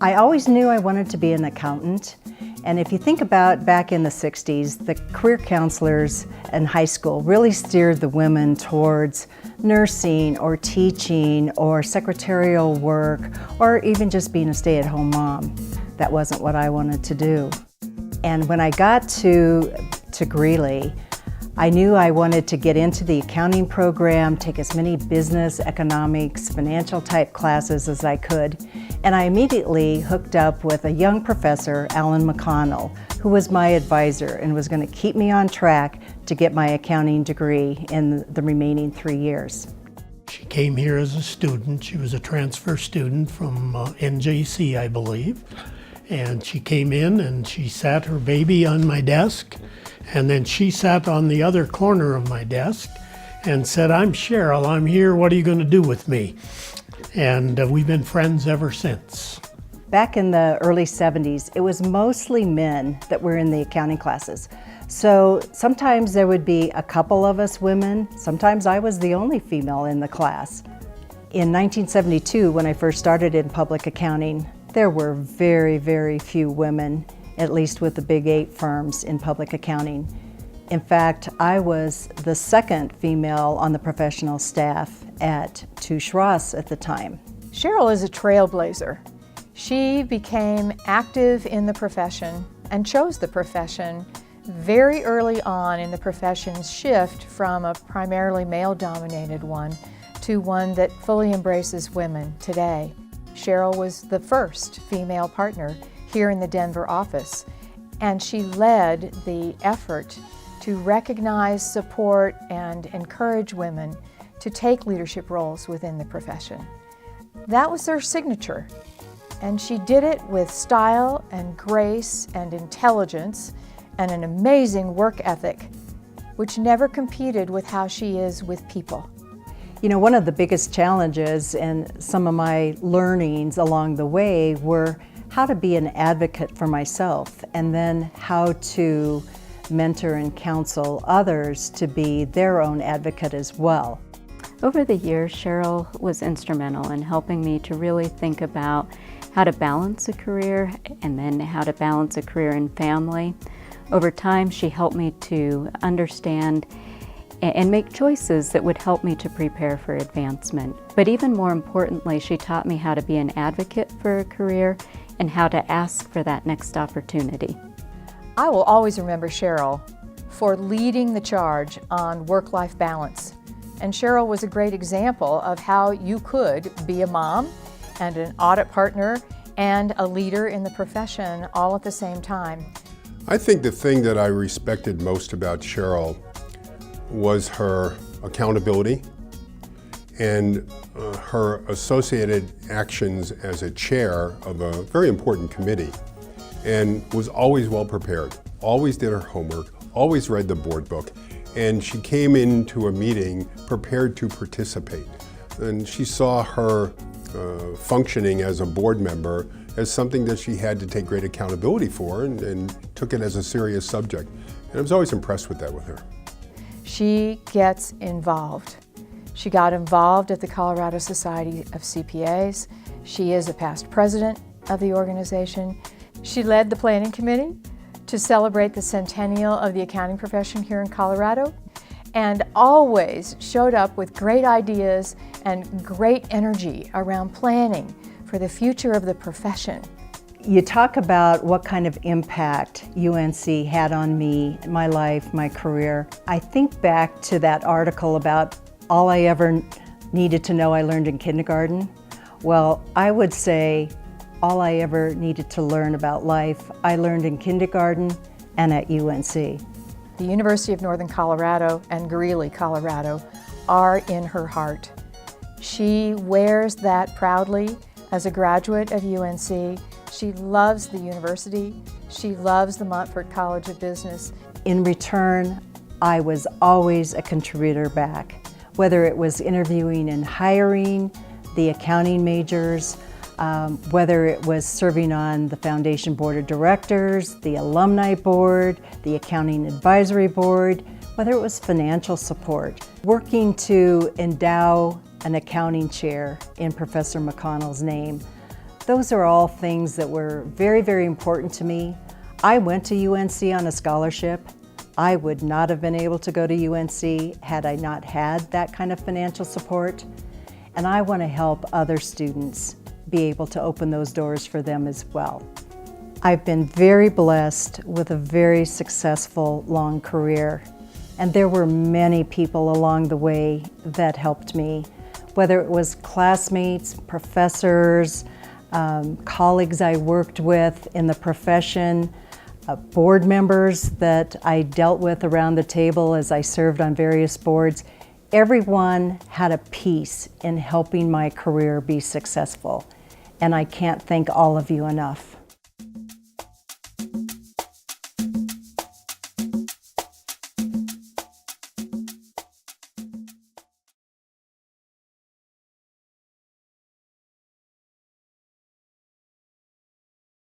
I always knew I wanted to be an accountant, and if you think about back in the 60s, the career counselors in high school really steered the women towards nursing or teaching or secretarial work or even just being a stay-at-home mom. That wasn't what I wanted to do. And when I got to Greeley, I knew I wanted to get into the accounting program, take as many business, economics, financial type classes as I could. And I immediately hooked up with a young professor, Alan McConnell, who was my advisor and was going to keep me on track to get my accounting degree in the remaining 3 years. She came here as a student. She was a transfer student from NJC, I believe. And she came in and she sat her baby on my desk. And then she sat on the other corner of my desk and said, "I'm Cheryl, I'm here, what are you going to do with me?" And we've been friends ever since. Back in the early 70s, it was mostly men that were in the accounting classes. So sometimes there would be a couple of us women, sometimes I was the only female in the class. In 1972, when I first started in public accounting, there were very, very few women, at least with the big 8 firms in public accounting. In fact, I was the second female on the professional staff at Touche Ross at the time. Cheryl is a trailblazer. She became active in the profession and chose the profession very early on in the profession's shift from a primarily male-dominated one to one that fully embraces women today. Cheryl was the first female partner here in the Denver office, and she led the effort to recognize, support, and encourage women to take leadership roles within the profession. That was her signature, and she did it with style and grace and intelligence and an amazing work ethic, which never competed with how she is with people. You know, one of the biggest challenges and some of my learnings along the way were how to be an advocate for myself, and then how to mentor and counsel others to be their own advocate as well. Over the years, Cheryl was instrumental in helping me to really think about how to balance a career and then how to balance a career and family. Over time, she helped me to understand and make choices that would help me to prepare for advancement. But even more importantly, she taught me how to be an advocate for a career and how to ask for that next opportunity. I will always remember Cheryl for leading the charge on work-life balance. And Cheryl was a great example of how you could be a mom and an audit partner and a leader in the profession all at the same time. I think the thing that I respected most about Cheryl was her accountability and her associated actions as a chair of a very important committee, and was always well prepared, always did her homework, always read the board book, and she came into a meeting prepared to participate. And she saw her functioning as a board member as something that she had to take great accountability for, and took it as a serious subject. And I was always impressed with that with her. She gets involved. She got involved at the Colorado Society of CPAs. She is a past president of the organization. She led the planning committee to celebrate the centennial of the accounting profession here in Colorado, and always showed up with great ideas and great energy around planning for the future of the profession. You talk about what kind of impact UNC had on me, my life, my career. I think back to that article about all I ever needed to know I learned in kindergarten. Well, I would say all I ever needed to learn about life, I learned in kindergarten and at UNC. The University of Northern Colorado and Greeley, Colorado are in her heart. She wears that proudly as a graduate of UNC. She loves the university. She loves the Monfort College of Business. In return, I was always a contributor back, whether it was interviewing and hiring the accounting majors, whether it was serving on the Foundation Board of Directors, the Alumni Board, the Accounting Advisory Board, whether it was financial support, working to endow an accounting chair in Professor McConnell's name. Those are all things that were very, very important to me. I went to UNC on a scholarship. I would not have been able to go to UNC had I not had that kind of financial support. And I want to help other students be able to open those doors for them as well. I've been very blessed with a very successful long career. And there were many people along the way that helped me, whether it was classmates, professors, colleagues I worked with in the profession, board members that I dealt with around the table as I served on various boards. Everyone had a piece in helping my career be successful, and I can't thank all of you enough.